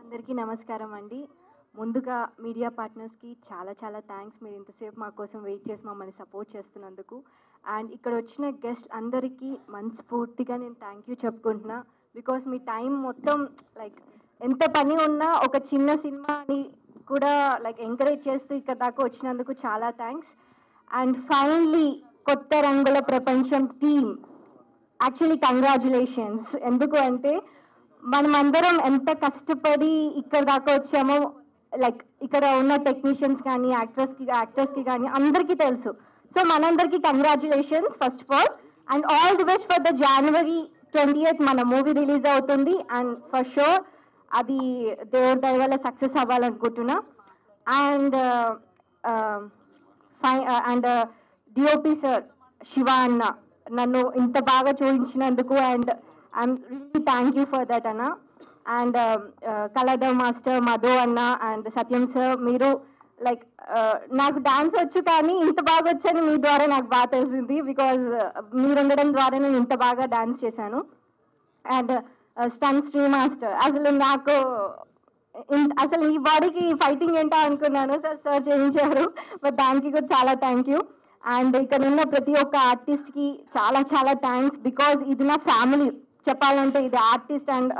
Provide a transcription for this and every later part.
అందరికీ నమస్కారం అండి. ముందుగా మీడియా పార్ట్నర్స్కి చాలా చాలా థ్యాంక్స్. మీరు ఇంతసేపు మా కోసం వెయిట్ చేసి మమ్మల్ని సపోర్ట్ చేస్తున్నందుకు. అండ్ ఇక్కడ వచ్చిన గెస్ట్ అందరికీ మనస్ఫూర్తిగా నేను థ్యాంక్ యూ చెప్పుకుంటున్నా. బికాస్ మీ టైం మొత్తం లైక్ ఎంత పని ఉన్నా ఒక చిన్న సినిమాని కూడా లైక్ ఎంకరేజ్ చేస్తూ ఇక్కడ దాకా వచ్చినందుకు చాలా థ్యాంక్స్. అండ్ ఫైనల్లీ కొత్త రంగుల ప్రపంచం టీమ్ యాక్చువల్లీ కంగ్రాచులేషన్స్. ఎందుకు అంటే మనమందరం ఎంత కష్టపడి ఇక్కడ దాకా వచ్చామో లైక్ ఇక్కడ ఉన్న టెక్నీషియన్స్ కానీ యాక్టర్స్కి కానీ అందరికీ తెలుసు. సో మనందరికీ congratulations first of all. And all the best for the January 20th మన మూవీ రిలీజ్ అవుతుంది. అండ్ ఫర్ షూర్ అది దేవుడి దయ వల్ల సక్సెస్ అవ్వాలనుకుంటున్నా. అండ్ డిఓపి సార్ శివ అన్న నన్ను ఇంత బాగా చూపించినందుకు and I'm really thank you for that అన్న. అండ్ కళాధర్ మాస్టర్, మధు అన్న అండ్ సత్యం సార్, మీరు లైక్ నాకు డాన్స్ వచ్చు కానీ ఇంత బాగా వచ్చని మీ ద్వారా నాకు బాగా తెలిసింది. బికాజ్ మీరు ఉండడం ద్వారా నేను ఇంత బాగా డాన్స్ చేశాను. అండ్ స్టన్ శ్రీ మాస్టర్, అసలు ఈ బాడీకి ఫైటింగ్ ఏంటో అనుకున్నాను, సార్ చేయించారు. బట్ దానికి కూడా చాలా థ్యాంక్ యూ. అండ్ ఇక్కడ ఉన్న ప్రతి ఒక్క ఆర్టిస్ట్కి చాలా చాలా థ్యాంక్స్. బికాజ్ ఇది నా ఫ్యామిలీ. చెప్పాలంటే ఇది ఆర్టిస్ట్ అండ్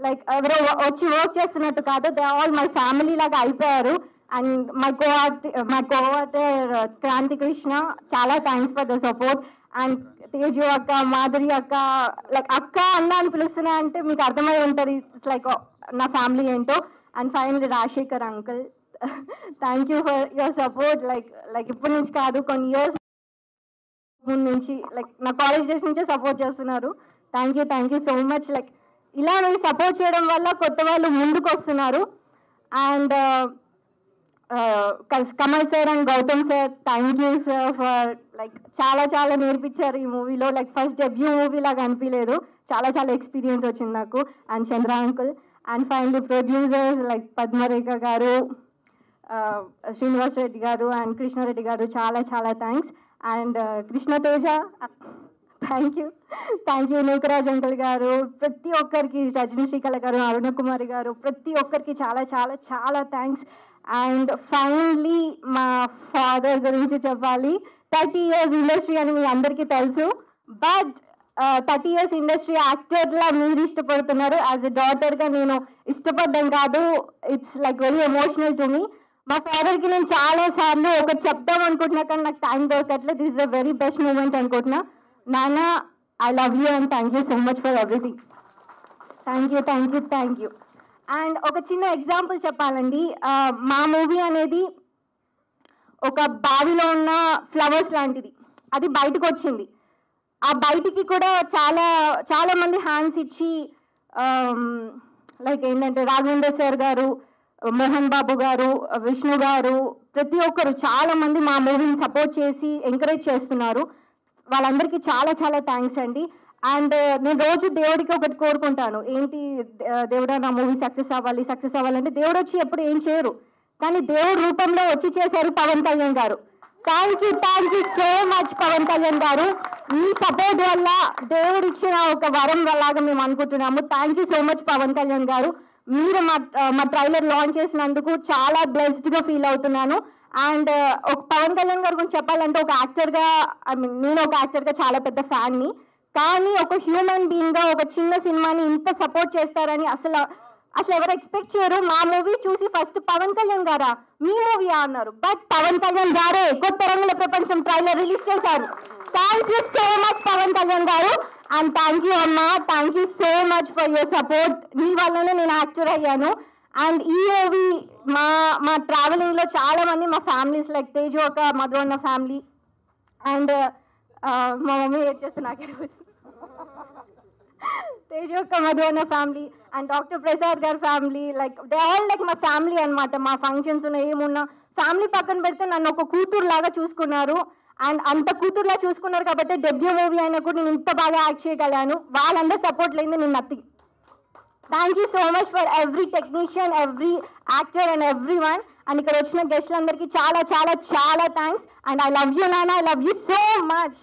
లైక్ ఎవరో వచ్చి వర్క్ చేస్తున్నట్టు కాదు, దే ఆల్ మై ఫ్యామిలీ లాగా అయిపోయారు. అండ్ మై కోఆర్టర్ క్రాంతి కృష్ణ, చాలా thanks for the support. And Teju అక్క, మాధురి అక్క, లైక్ అక్క అన్న అని పిలుస్తున్నా అంటే మీకు అర్థమై ఉంటుంది ఇట్స్ లైక్ నా ఫ్యామిలీ ఏంటో. And finally Rajasekhar uncle, thank you for your support. Like ఇప్పటి నుంచి కాదు, కొన్ని ఇయర్స్ ముందు నుంచి లైక్ నా కాలేజ్ డేస్ నుంచే సపోర్ట్ చేస్తున్నారు. Thank you so much. Like ఇలా మీరు సపోర్ట్ చేయడం వల్ల కొత్త వాళ్ళు ముందుకు వస్తున్నారు. And Kamal sir and Gautam sir, thank you sir for like చాలా చాలా నేర్పించారు ఈ మూవీలో. లైక్ ఫస్ట్ డెబ్యూ మూవీ లాగా అనిపించలేదు, చాలా చాలా ఎక్స్పీరియన్స్ వచ్చింది నాకు. And Chandra uncle. And finally producers like Padmarekha గారు, శ్రీనివాస్ రెడ్డి గారు అండ్ కృష్ణారెడ్డి గారు, చాలా చాలా thanks. And Krishna Teja, thank you. Nookaraj uncle గారు, ప్రతి ఒక్కరికి, రజనీ శ్రీకళ గారు, అరుణ కుమారి గారు, ప్రతి ఒక్కరికి చాలా చాలా చాలా థ్యాంక్స్. అండ్ ఫైనల్లీ మా ఫాదర్ గురించి చెప్పాలి. 30 years ఇండస్ట్రీ అని మీ అందరికీ తెలుసు. బట్ 30 years ఇండస్ట్రీ యాక్టర్లా మీరు ఇష్టపడుతున్నారు. యాజ్ ఎ డాటర్గా నేను ఇష్టపడ్డం కాదు, it's like very emotional to me. మా ఫాదర్కి నేను చాలా సార్లు ఒకటి చెప్దాం అనుకుంటున్నా కానీ నాకు టైం దొరకట్లేదు. This is the very best moment అనుకుంటున్నా. నాన్న, I love you and thank you so much for everything. Thank you. And ఒక చిన్న ఎగ్జాంపుల్ చెప్పాలండి. మా మూవీ అనేది ఒక బావిలో ఉన్న ఫ్లవర్స్ లాంటిది. అది బయటకు వచ్చింది. ఆ బయటికి కూడా చాలా చాలా మంది హ్యాండ్స్ ఇచ్చి లైక్ ఏంటంటే రాఘవేంద్ర సార్ గారు, మోహన్ బాబు గారు, విష్ణు గారు, ప్రతి ఒక్కరు చాలా మంది మా మూవీని సపోర్ట్ చేసి ఎంకరేజ్ చేస్తున్నారు. వాళ్ళందరికీ చాలా చాలా థ్యాంక్స్ అండి. అండ్ నేను రోజు దేవుడికి ఒకటి కోరుకుంటాను, ఏంటి దేవుడా నా మూవీ సక్సెస్ అవ్వాలంటే దేవుడు వచ్చి ఎప్పుడు ఏం చేయరు, కానీ దేవుడి రూపంలో వచ్చి చేశారు పవన్ కళ్యాణ్ గారు. Thank you so much Pawan Kalyan గారు. మీ సపోర్ట్ వల్ల దేవుడు ఇచ్చిన ఒక వరం లాగా మేము అనుకుంటున్నాము. Thank you so much Pawan Kalyan గారు. మీరు మా ట్రైలర్ లాంచ్ చేసినందుకు చాలా బ్లెస్డ్గా ఫీల్ అవుతున్నాను. అండ్ ఒక పవన్ కళ్యాణ్ గారి గురించి చెప్పాలంటే ఒక యాక్టర్గా, నేను ఒక యాక్టర్గా చాలా పెద్ద ఫ్యాన్ని, కానీ ఒక హ్యూమన్ బీయింగ్గా ఒక చిన్న సినిమాని ఇంత సపోర్ట్ చేస్తారని అసలు ఎవరు ఎక్స్పెక్ట్ చేయరు. మా మూవీ చూసి ఫస్ట్ పవన్ కళ్యాణ్ గారా మీ మూవీయా అన్నారు, బట్ పవన్ కళ్యాణ్ గారే కొత్త రంగుల ప్రపంచం ట్రైలర్ రిలీజ్ చేశారు. Thank you so much Pawan Kalyan గారు. అండ్ థ్యాంక్ యూ అమ్మా, thank you so much for your support. మీ వల్లనే నేను యాక్టర్ అయ్యాను. అండ్ ఈ మూవీ మా ట్రావెలింగ్లో చాలా మంది మా ఫ్యామిలీస్ లైక్ తేజు ఒక, మధు అన్న ఫ్యామిలీ, అండ్ మా మమ్మీ ఏడ్ చేస్తే నాకే తేజు ఒక, మధు అన్న ఫ్యామిలీ అండ్ డాక్టర్ ప్రసాద్ గారి family, like they all like మా ఫ్యామిలీ అనమాట. మా ఫంక్షన్స్ ఉన్న ఏమున్నా ఫ్యామిలీ పక్కన పెడితే నన్ను ఒక కూతురు లాగా చూసుకున్నారు. అండ్ అంత కూతురులా చూసుకున్నారు కాబట్టి డెబ్యూ మూవీ అయినా కూడా నేను ఇంత బాగా యాక్ట్ చేయగలను. వాళ్ళందరూ సపోర్ట్ లేని నేను nothing. Thank you so much for every technician, every actor and everyone. And ఇక్కడ వచ్చిన గెస్ట్లందరికీ చాలా చాలా చాలా thanks. And I love you నాన్న, I love you so much.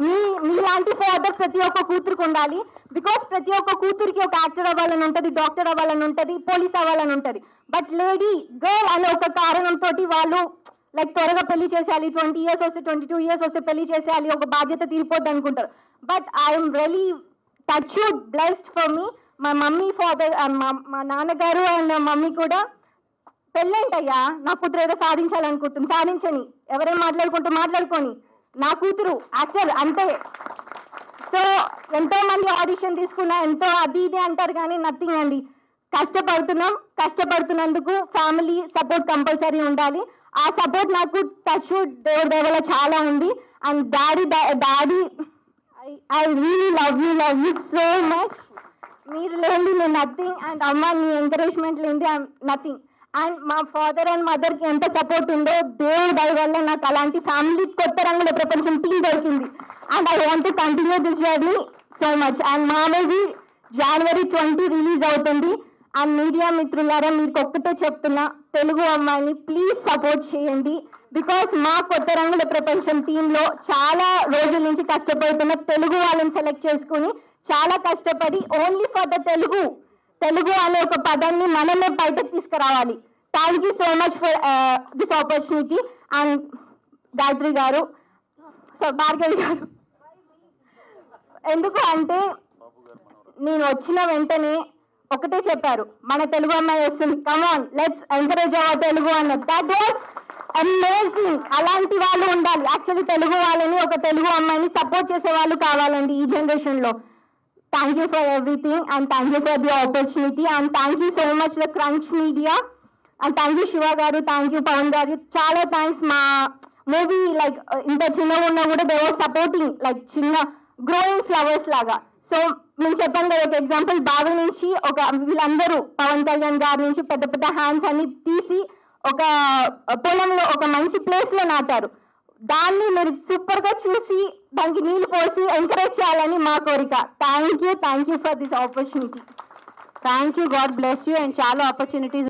మీలాంటి ఫాదర్ ప్రతి ఒక్క కూతురికి ఉండాలి. బికాస్ ప్రతి ఒక్క కూతురికి ఒక యాక్టర్ అవ్వాలని ఉంటుంది, డాక్టర్ అవ్వాలని ఉంటుంది, పోలీస్ అవ్వాలని ఉంటుంది. బట్ లేడీ గర్ల్ అనే ఒక కారణంతో వాళ్ళు లైక్ త్వరగా పెళ్లి చేసేయాలి, 20 years వస్తే 22 years వస్తే పెళ్లి చేసేయాలి, ఒక బాధ్యత తీరిపోద్ది అనుకుంటారు. But I'm really touched blessed for me. మా మమ్మీ ఫాదర్ మా నాన్నగారు అండ్ మమ్మీ కూడా పెళ్ళేంటయ్యా, నా కూతురు ఏదో సాధించాలనుకుంటుంది, సాధించని, ఎవరేం మాట్లాడుకొని, నా కూతురు యాక్టర్ అంతే. సో ఎంతో మంది ఆడిషన్ తీసుకున్నా, ఎంతో అది ఇది అంటారు కానీ నథింగ్ అండి. కష్టపడుతున్నందుకు ఫ్యామిలీ సపోర్ట్ కంపల్సరీ ఉండాలి. ఆ సపోర్ట్ నాకు టచ్ దేవుడి దేవల చాలా ఉంది. And daddy I really love you so much. మీరు లేని నేను నథింగ్. అండ్ అమ్మ నీ ఎంకరేజ్మెంట్ లేని ఐఎమ్ నథింగ్. అండ్ మా ఫాదర్ అండ్ మదర్కి ఎంత సపోర్ట్ ఉందో దేవుడి దయ వల్ల నాకు అలాంటి ఫ్యామిలీ కొత్త రంగుల ప్రపంచం టీం దొరికింది. And I want to continue this journey so much. And మా మూవీ January 20 రిలీజ్ అవుతుంది. అండ్ మీడియా మిత్రులారా మీకు ఒక్కటే చెప్తున్నా, తెలుగు అమ్మాయిని ప్లీజ్ సపోర్ట్ చేయండి. బికాస్ మా కొత్త రంగుల ప్రపంచం టీంలో చాలా రోజుల నుంచి కష్టపడుతున్న తెలుగు వాళ్ళని సెలెక్ట్ చేసుకుని చాలా కష్టపడి ఓన్లీ ఫర్ ద తెలుగు అనే ఒక పదాన్ని మనమే బయటకు తీసుకురావాలి. Thank you so much for this opportunity. And Gayatri గారు, భార్గవి గారు, ఎందుకు అంటే నేను వచ్చిన వెంటనే ఒకటే చెప్పారు, మన తెలుగు అమ్మాయి వస్తుంది, come on let's encourage our Telugu అన్నది. That was amazing. అలాంటి వాళ్ళు ఉండాలి. యాక్చువల్లీ తెలుగు వాళ్ళని, ఒక తెలుగు అమ్మాయిని సపోర్ట్ చేసే వాళ్ళు కావాలండి ఈ జనరేషన్లో. Thank you for everything and thank you for the opportunity. And thank you so much the crunch media. And thank you Shiva గారు, థ్యాంక్ యూ పవన్ గారు, చాలా థ్యాంక్స్. మా మూవీ లైక్ ఇంత చిన్నగా ఉన్నా కూడా దే వర్ సపోర్టింగ్ లైక్ చిన్న గ్రోయింగ్ ఫ్లవర్స్ లాగా. సో నేను చెప్పాను కదా, ఒక ఎగ్జాంపుల్ బావి నుంచి వీళ్ళందరూ పవన్ కళ్యాణ్ గారి నుంచి పెద్ద పెద్ద హ్యాండ్స్ అన్ని తీసి ఒక పొలంలో ఒక మంచి ప్లేస్ లో నాటారు. దాన్ని మీరు సూపర్ గా చూసి దానికి నీళ్లు పోసి ఎంకరేజ్ చేయాలని మా కోరిక. Thank you for this opportunity. Thank you, God bless you. And చాలా ఆపర్చునిటీస్